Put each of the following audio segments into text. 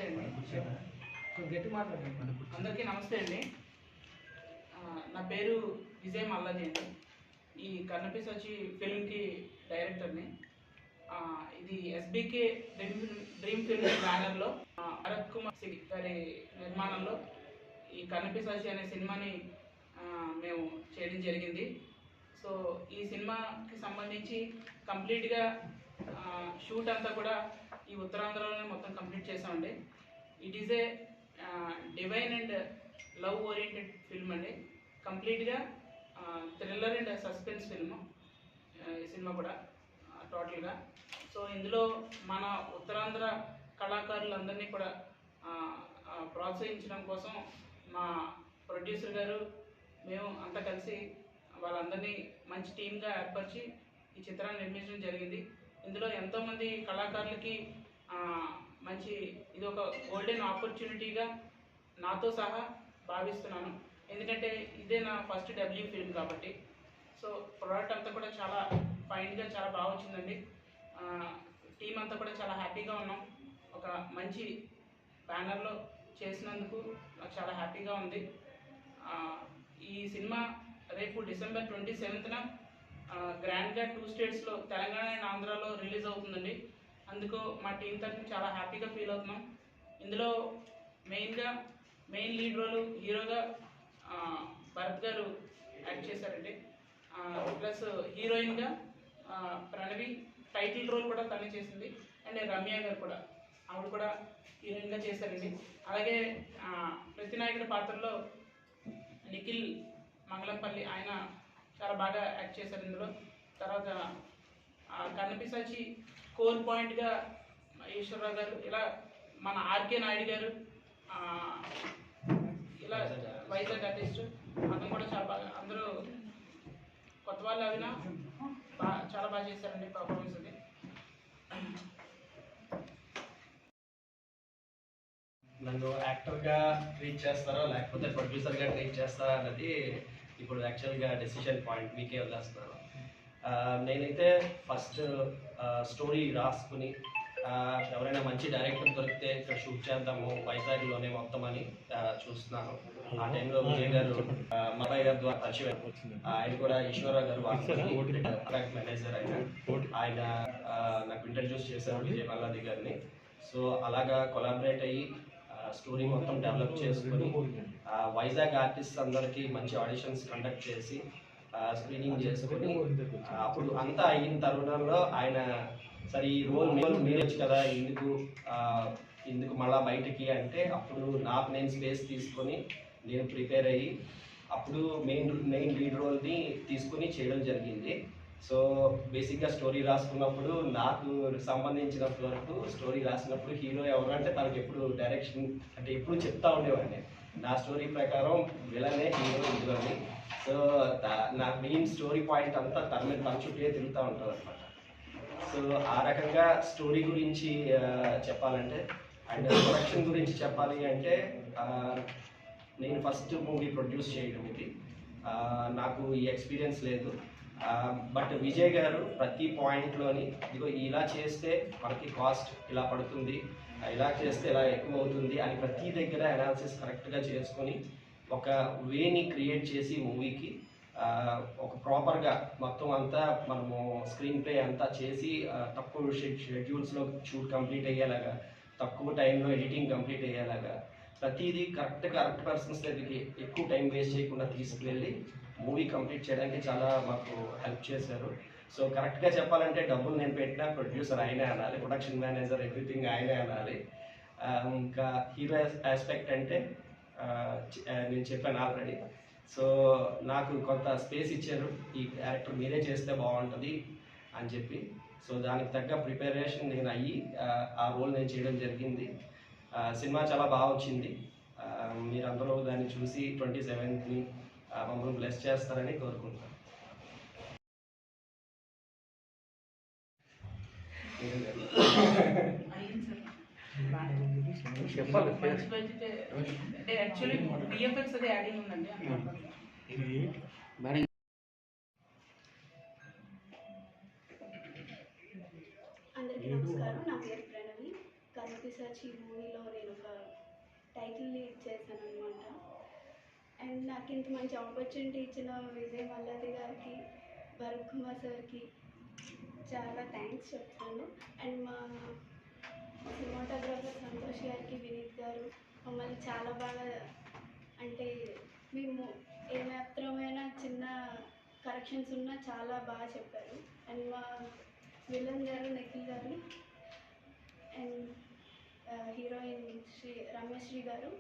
అండి. అందరికీ నమస్తే అండి. నా పేరు విజయ్ మల్లాది అండి. ఈ కర్ణపీస్ వచ్చి ఫిల్మ్కి డైరెక్టర్ని. ఇది ఎస్బీకే డ్రీమ్ ఫిల్మ్ బ్యానర్లో భరత్ కుమార్ సింగ్ గారి నిర్మాణంలో ఈ కర్ణపీస్ వచ్చి అనే సినిమాని మేము చేయడం జరిగింది. సో ఈ సినిమాకి సంబంధించి కంప్లీట్గా షూట్ అంతా కూడా ఈ ఉత్తరాంధ్రలోనే మొత్తం కంప్లీట్ చేసామండి. It is a divine and love oriented film అండి. కంప్లీట్గా థ్రిల్లర్ అండ్ సస్పెన్స్ ఫిల్మ్ ఈ సినిమా కూడా టోటల్గా. సో ఇందులో మన ఉత్తరాంధ్ర కళాకారులందరినీ కూడా ప్రోత్సహించడం కోసం మా ప్రొడ్యూసర్ గారు మేము అంతా కలిసి వాళ్ళందరినీ మంచి టీమ్గా ఏర్పరిచి ఈ చిత్రాన్ని నిర్మించడం జరిగింది. ఇందులో ఎంతోమంది కళాకారులకి మంచి ఇది ఒక గోల్డెన్ ఆపర్చునిటీగా నాతో సహా భావిస్తున్నాను. ఎందుకంటే ఇదే నా ఫస్ట్ డబ్ల్యూ ఫిల్మ్ కాబట్టి. సో ప్రోడక్ట్ అంతా కూడా చాలా ఫైన్గా చాలా బాగా వచ్చిందండి. టీం అంతా కూడా చాలా హ్యాపీగా ఉన్నాం. ఒక మంచి బ్యానర్లో చేసినందుకు నాకు చాలా హ్యాపీగా ఉంది. ఈ సినిమా రేపు డిసెంబర్ 27న గ్రాండ్గా 2 స్టేట్స్లో తెలంగాణ అండ్ ఆంధ్రాలో రిలీజ్ అవుతుందండి. అందుకు మా టీం తరఫున చాలా హ్యాపీగా ఫీల్ అవుతున్నాం. ఇందులో మెయిన్ లీడ్ రోల్ హీరోగా భరత్ గారు యాక్ట్ చేశారండి. ప్లస్ హీరోయిన్గా ప్రణవి టైటిల్ రోల్ కూడా తనే చేసింది. అండ్ రమ్య గారు కూడా ఆవిడ కూడా హీరోయిన్గా చేశారండి. అలాగే ప్రతినాయకుడి పాత్రలో నిఖిల్ మంగళంపల్లి ఆయన చాలా బాగా యాక్ట్ చేశారు ఇందులో. తర్వాత కర్ణపిశాచి కోర్ పాయింట్గా ఈశ్వరరావు గారు, ఇలా మన ఆర్కే నాయుడు గారు, ఇలా వైజాగ్ ఆర్టిస్ట్ అతను కూడా చాలా బాగా, అందరూ కొత్త వాళ్ళు అవినా చాలా బాగా చేశారండి పర్ఫార్మెన్స్ అది. నన్ను యాక్టర్గా ట్రీట్ చేస్తారో లేకపోతే ప్రొడ్యూసర్గా ట్రీట్ చేస్తారా అన్నది ఇప్పుడు యాక్చువల్గా డెసిషన్ పాయింట్ మీకే వదిలేస్తున్నాను. నేనైతే ఫస్ట్ స్టోరీ రాసుకుని ఎవరైనా మంచి డైరెక్టర్ దొరికితే ఇక్కడ షూట్ చేద్దాము వైజాగ్లోనే మొత్తం అని చూస్తున్నాను. ఆ టైంలో విజయ్ గారు మబాయ్ గారి ద్వారా పరిచయం. ఆయన కూడా ఈశ్వరరావు గారు కాంట్రాక్ట్ మేనేజర్ ఆయన నాకు ఇంట్రడ్యూస్ చేశారు విజయ్ మల్లాది గారిని. సో అలాగా కొలాబరేట్ అయ్యి స్టోరీ మొత్తం డెవలప్ చేసుకుని వైజాగ్ ఆర్టిస్ట్ అందరికీ మంచి ఆడిషన్స్ కండక్ట్ చేసి స్క్రీనింగ్ చేసుకుని అప్పుడు అంతా అయిన తరుణంలో ఆయన సరే ఈ రోల్ మీరొచ్చు కదా, ఎందుకు మళ్ళా బయటికి అంటే అప్పుడు నాకు నేను స్పేస్ తీసుకొని నేను ప్రిపేర్ అయ్యి అప్పుడు మెయిన్ లీడ్ రోల్ని తీసుకుని చేయడం జరిగింది. సో బేసిక్గా స్టోరీ రాసుకున్నప్పుడు నాకు సంబంధించినంత వరకు స్టోరీ రాసినప్పుడు హీరో ఎవరు అంటే తనకు ఎప్పుడు డైరెక్షన్ అంటే ఎప్పుడు చెప్తా ఉండేవాడిని నా స్టోరీ ప్రకారం విలనే హీరో ఇందులోని. సో నా మెయిన్ స్టోరీ పాయింట్ అంతా తన చుట్టే తిరుగుతూ ఉంటుంది అనమాట. సో ఆ రకంగా స్టోరీ గురించి చెప్పాలంటే అండ్ ప్రొడక్షన్ గురించి చెప్పాలి అంటే నేను ఫస్ట్ మూవీ ప్రొడ్యూస్ చేయడం ఇది. నాకు ఈ ఎక్స్పీరియన్స్ లేదు. బట్ విజయ్ గారు ప్రతి పాయింట్లోని ఇదిగో ఇలా చేస్తే మనకి కాస్ట్ ఇలా పడుతుంది, ఇలా చేస్తే ఇలా ఎక్కువ అవుతుంది అని ప్రతి దగ్గర అనాలిసిస్ కరెక్ట్గా చేసుకొని ఒక వేని క్రియేట్ చేసి మూవీకి ఒక ప్రాపర్గా మొత్తం అంతా మనము స్క్రీన్ ప్లే అంతా చేసి తక్కువ షెడ్యూల్స్లో షూట్ కంప్లీట్ అయ్యేలాగా, తక్కువ టైంలో ఎడిటింగ్ కంప్లీట్ అయ్యేలాగా ప్రతిదీ కరెక్ట్ పర్సన్స్ దగ్గరికి ఎక్కువ టైం వేస్ట్ చేయకుండా తీసుకువెళ్ళి మూవీ కంప్లీట్ చేయడానికి చాలా మాకు హెల్ప్ చేశారు. సో కరెక్ట్గా చెప్పాలంటే డబ్బులు నేను పెట్టిన ప్రొడ్యూసర్ ఆయనే అనాలి, ప్రొడక్షన్ మేనేజర్ ఎవ్రీథింగ్ ఆయనే అనాలి. ఇంకా హీరో ఆస్పెక్ట్ అంటే నేను చెప్పాను ఆల్రెడీ. సో నాకు కొంత స్పేస్ ఇచ్చారు, ఈ క్యారెక్టర్ మీరే చేస్తే బాగుంటుంది అని చెప్పి. సో దానికి తగ్గ ప్రిపరేషన్ నేను అయ్యి ఆ రోల్ నేను చేయడం జరిగింది. సినిమా చాలా బాగా వచ్చింది. మీరందరూ దాన్ని చూసి 27ని మమ్మల్ని బ్లెస్ చేస్తారని కోరుకుంటున్నాను. అంటే యాక్చువల్లీ విఎఫ్ఎక్స్ అది యాడింగ్ ఉందండి. అందరికీ నమస్కారం. నా పేరు ప్రణవి. కర్ణపిశాచి మూవీలో నేను ఒక టైటిల్ లీడ్ చేశాను అనమాట. అండ్ నాకు ఇంత మంచి ఆపర్చునిటీ ఇచ్చిన విజయ్ మల్లాది గారికి, భరత్ కుమార్ సార్కి చాలా థ్యాంక్స్ చెప్తాను. అండ్ మా సినిమాటోగ్రాఫర్ సంతోష్ గారికి, వినీత్ గారు మమ్మల్ని చాలా బాగా, అంటే మేము ఏమాత్రమైన చిన్న కరెక్షన్స్ ఉన్నా చాలా బాగా చెప్పారు. అండ్ మా విలన్ గారు నిఖిల్ గారు అండ్ హీరోయిన్ రమ్యశ్రీ గారు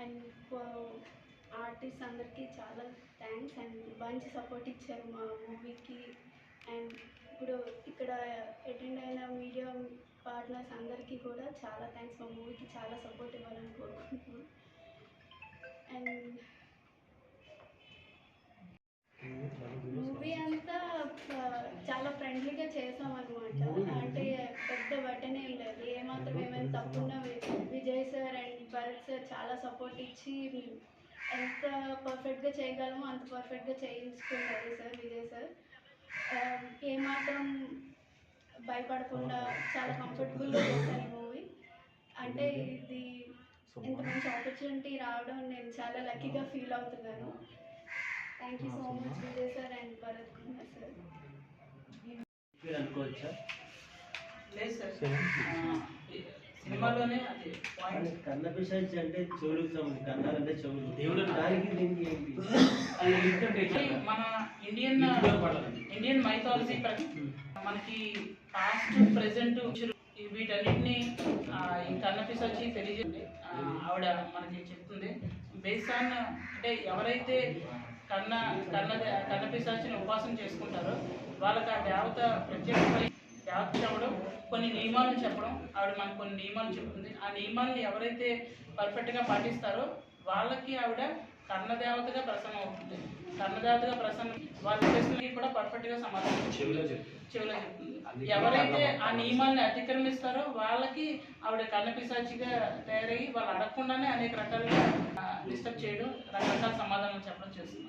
అండ్ ఆర్టిస్ట్ అందరికీ చాలా థ్యాంక్స్. అండ్ మంచి సపోర్ట్ ఇచ్చారు మా మూవీకి. అండ్ ఇప్పుడు ఇక్కడ అటెండ్ అయిన మీడియా పార్ట్నర్స్ అందరికీ కూడా చాలా థ్యాంక్స్. మా మూవీకి చాలా సపోర్ట్ ఇవ్వాలని కోరుకుంటున్నాను. అండ్ మూవీ అంతా చాలా ఫ్రెండ్లీగా చేసామన్నమాట. అంటే పెద్ద బటన్ ఏం లేదు, ఏమాత్రం ఏమైనా తప్పున్నా Vijay sir and Bharat sir చాలా సపోర్ట్ ఇచ్చి ఎంత పర్ఫెక్ట్గా చేయగలమో అంత పర్ఫెక్ట్గా చేయించుకున్నారు సార్ విజయ్ సార్. ఏమాత్రం భయపడకుండా చాలా కంఫర్టబుల్గా చేశాను ఈ మూవీ. అంటే ఇది ఇంత మంచి ఆపర్చునిటీ రావడం నేను చాలా లక్కీగా ఫీల్ అవుతున్నాను. Thank you so much Vijay sir and Bharat Kumar sir. అనుకోవచ్చా? లేదు సార్, సినిమాలోనే అది పాయింట్. కన్న పిశాచి అంటే చెవులు, కన్నాలంటే చెవులు, దేవుడు దానికి దీనికి మన ఇండియన్ మైథాలజీ మనకి పాస్ట్ ప్రెసెంట్ వీటన్నిటిని కన్న పిశాచి తెలియజేయండి. ఆవిడ మనకి చెప్తుంది బేస్డ్ ఆన్, అంటే ఎవరైతే కన్న పిశాచిని ఉపాసన చేసుకుంటారో వాళ్ళకి ఆ దేవత ప్రత్యేకమైన దేవత చెప్పడం, కొన్ని నియమాలను చెప్పడం. ఆవిడ మనకు కొన్ని నియమాలు చెప్తుంది. ఆ నియమాలను ఎవరైతే పర్ఫెక్ట్గా పాటిస్తారో వాళ్ళకి ఆవిడ కన్నదేవతగా ప్రసన్నం అవుతుంది. కన్నదేవతగా ప్రసన్నం వాళ్ళ చేస్తున్నవి కూడా పర్ఫెక్ట్గా సమాధానం చెవిలో చెప్తుంది. ఎవరైతే ఆ నియమాలను అతిక్రమిస్తారో వాళ్ళకి ఆవిడ కన్నపిశాచిగా తయారయ్యి వాళ్ళు అడగకుండానే అనేక రకాలుగా డిస్టర్బ్ చేయడం, రకరకాల సమాధానాలు చెప్పడం చేస్తున్నారు.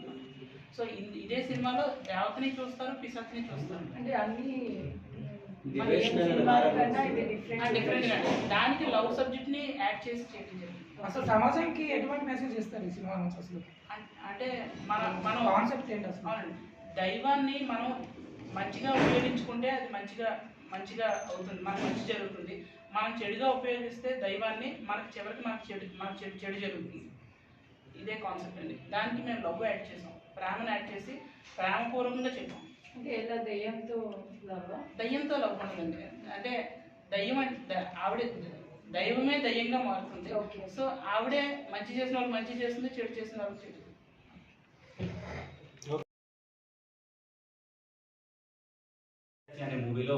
సో ఇదే సినిమాలో దేవతని చూస్తారు, పిశాచిని చూస్తారు. అంటే అన్ని డిఫరెంట్ గా దానికి లవ్ సబ్జెక్ట్ ని యాడ్ చేసి చేయడం జరిగింది. అసలు సమాజానికి ఎటువంటి మెసేజ్ ఇస్తారు ఈ సినిమా నుంచి? అసలు అంటే మనం కాన్సెప్ట్ ఏంటి అసలు? దైవాన్ని మనం మంచిగా ఉపయోగించుకుంటే అది మంచిగా అవుతుంది, మనకు మంచి జరుగుతుంది. మనం చెడుగా ఉపయోగిస్తే దైవాన్ని చివరికి మనకు చెడు జరుగుతుంది. ఇదే కాన్సెప్ట్ అండి. దానికి మేము లవ్ యాడ్ చేసాం, ప్రేమను యాడ్ చేసి ప్రేమపూర్వకంగా చెప్పాం. అంటే ఎలా దయ్యంతో లవ్ ఉండదండి. అంటే దయ్యం అంటే ఆవిడ దైవమే దయ్యంగా మారుతుంది. సో ఆవిడే మంచి చేసిన వాళ్ళు మంచి చేస్తుంది, చెడు చేసిన వాళ్ళు చెడు. అనే మూవీలో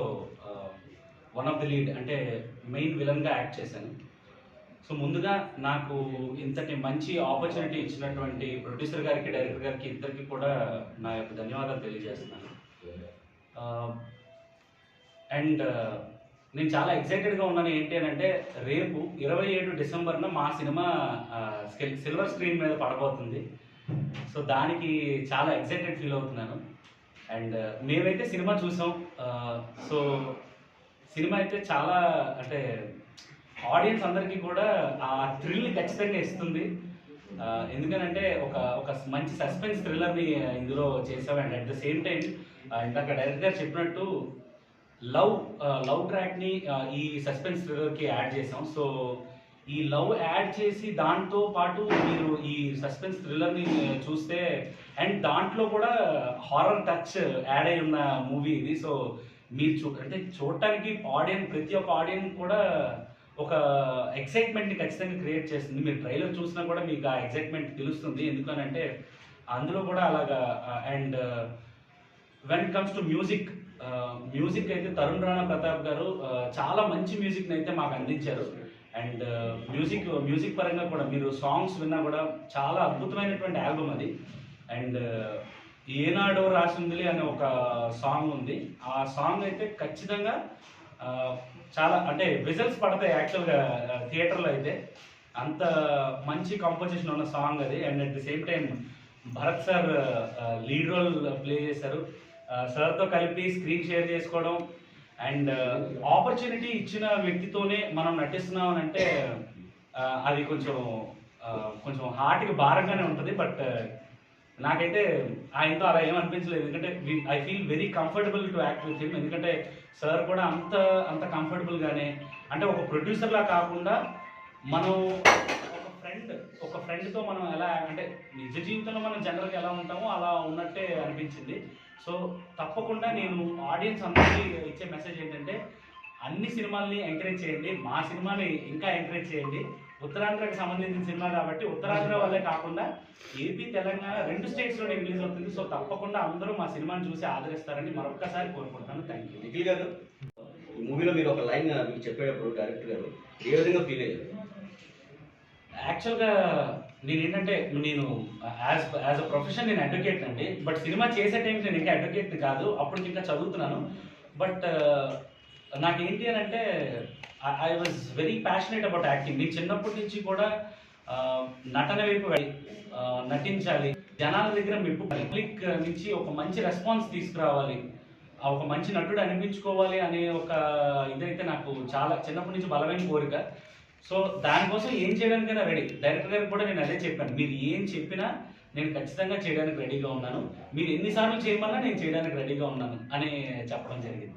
వన్ ఆఫ్ ది లీడ్ అంటే మెయిన్ విలన్గా యాక్ట్ చేశాను. సో ముందుగా నాకు ఇంతటి మంచి ఆపర్చునిటీ ఇచ్చినటువంటి ప్రొడ్యూసర్ గారికి, డైరెక్టర్ గారికి ఇద్దరికి కూడా నా యొక్క ధన్యవాదాలు తెలియజేస్తున్నాను. అండ్ నేను చాలా ఎక్సైటెడ్గా ఉన్నాను. ఏంటి అని అంటే రేపు 27 డిసెంబర్న మా సినిమా సిల్వర్ స్క్రీన్ మీద పడబోతుంది. సో దానికి చాలా ఎక్సైటెడ్ ఫీల్ అవుతున్నాను. అండ్ మేమైతే సినిమా చూసాం. సో సినిమా అయితే చాలా, అంటే ఆడియన్స్ అందరికీ కూడా ఆ థ్రిల్ ఖచ్చితంగా ఇస్తుంది. ఎందుకనంటే ఒక మంచి సస్పెన్స్ థ్రిల్లర్ని ఇందులో చేసాం. And at the same time ఇందాక డైరెక్టర్ గారు చెప్పినట్టు లవ్ ట్రాక్ని ఈ సస్పెన్స్ థ్రిల్లర్కి యాడ్ చేసాం. సో ఈ లవ్ యాడ్ చేసి దాంతో పాటు మీరు ఈ సస్పెన్స్ థ్రిల్లర్ని చూస్తే, అండ్ దాంట్లో కూడా హారర్ టచ్ యాడ్ అయి ఉన్న మూవీ ఇది. సో మీరు అంటే చూడటానికి ప్రతి ఒక్క ఆడియన్స్ కూడా ఒక ఎక్సైట్మెంట్ని ఖచ్చితంగా క్రియేట్ చేస్తుంది. మీరు ట్రైలర్ చూసినా కూడా మీకు ఆ ఎక్సైట్మెంట్ తెలుస్తుంది. ఎందుకనంటే అందులో కూడా అలాగా. And when it comes to music అయితే తరుణ్ రాణా ప్రతాప్ గారు చాలా మంచి మ్యూజిక్ని అయితే మాకు అందించారు. అండ్ మ్యూజిక్ పరంగా కూడా మీరు సాంగ్స్ విన్నా కూడా చాలా అద్భుతమైనటువంటి ఆల్బమ్ అది. అండ్ ఏనాడో రాసిందిలే అనే ఒక సాంగ్ ఉంది. ఆ సాంగ్ అయితే ఖచ్చితంగా చాలా, అంటే విజల్స్ పడతాయి యాక్చువల్గా థియేటర్లో అయితే. అంత మంచి కంపోజిషన్ ఉన్న సాంగ్ అది. And at the same time Bharat sir lead role play చేశారు. సార్తో కలిపి స్క్రీన్ షేర్ చేసుకోవడం అండ్ ఆపర్చునిటీ ఇచ్చిన వ్యక్తితోనే మనం నటిస్తున్నాం అంటే అది కొంచెం కొంచెం హార్ట్కి భారంగానే ఉంటుంది. బట్ నాకైతే ఆయనతో అలా ఏమనిపించలేదు, ఎందుకంటే I feel very comfortable to act with him. ఎందుకంటే సార్ కూడా అంత కంఫర్టబుల్గానే, అంటే ఒక ప్రొడ్యూసర్లా కాకుండా మనం ఒక ఫ్రెండ్తో మనం ఎలా అంటే నిజ జీవితంలో మనం జనరల్గా ఎలా ఉంటామో అలా ఉన్నట్టే అనిపించింది. సో తప్పకుండా నేను ఆడియన్స్ అందరికీ ఇచ్చే మెసేజ్ ఏంటంటే, అన్ని సినిమాల్ని ఎంకరేజ్ చేయండి, మా సినిమాని ఇంకా ఎంకరేజ్ చేయండి. ఉత్తరాంధ్రకి సంబంధించిన సినిమా కాబట్టి ఉత్తరాంధ్ర వల్లే కాకుండా ఏపీ, తెలంగాణ 2 స్టేట్స్లోనే రిలీజ్ అవుతుంది. సో తప్పకుండా అందరూ మా సినిమాని చూసి ఆదరిస్తారని మరొక్కసారి కోరుకుంటున్నాను. Thank you. నిఖిల్ గారు, ఈ మూవీలో మీరు ఒక లైన్ మీకు చెప్పేటప్పుడు డైరెక్టర్ గారు ఏ విధంగా ఫీల్ అయ్యారు? యాక్చువల్గా నేను యాజ్ అ ప్రొఫెషన్ నేను అడ్వకేట్ అండి. బట్ సినిమా చేసే టైంకి నేను ఇంకా అడ్వకేట్ కాదు, అప్పటికి ఇంకా చదువుతున్నాను. బట్ నాకేంటి అని అంటే I was very passionate about acting. నేను చిన్నప్పటి నుంచి కూడా నటన వైపు నటించాలి, జనాల దగ్గర మెప్పు, పబ్లిక్ నుంచి ఒక మంచి రెస్పాన్స్ తీసుకురావాలి, ఒక మంచి నటుడు అనిపించుకోవాలి అనే ఒక ఇదైతే నాకు చాలా చిన్నప్పటి నుంచి బలమైన కోరిక. సో దానికోసం ఏం చేయడానికైనా రెడీ. డైరెక్టర్ గారికి కూడా నేను అదే చెప్పాను, మీరు ఏం చెప్పినా నేను ఖచ్చితంగా చేయడానికి రెడీగా ఉన్నాను, మీరు ఎన్నిసార్లు చేయమన్నా నేను చేయడానికి రెడీగా ఉన్నాను అని చెప్పడం జరిగింది.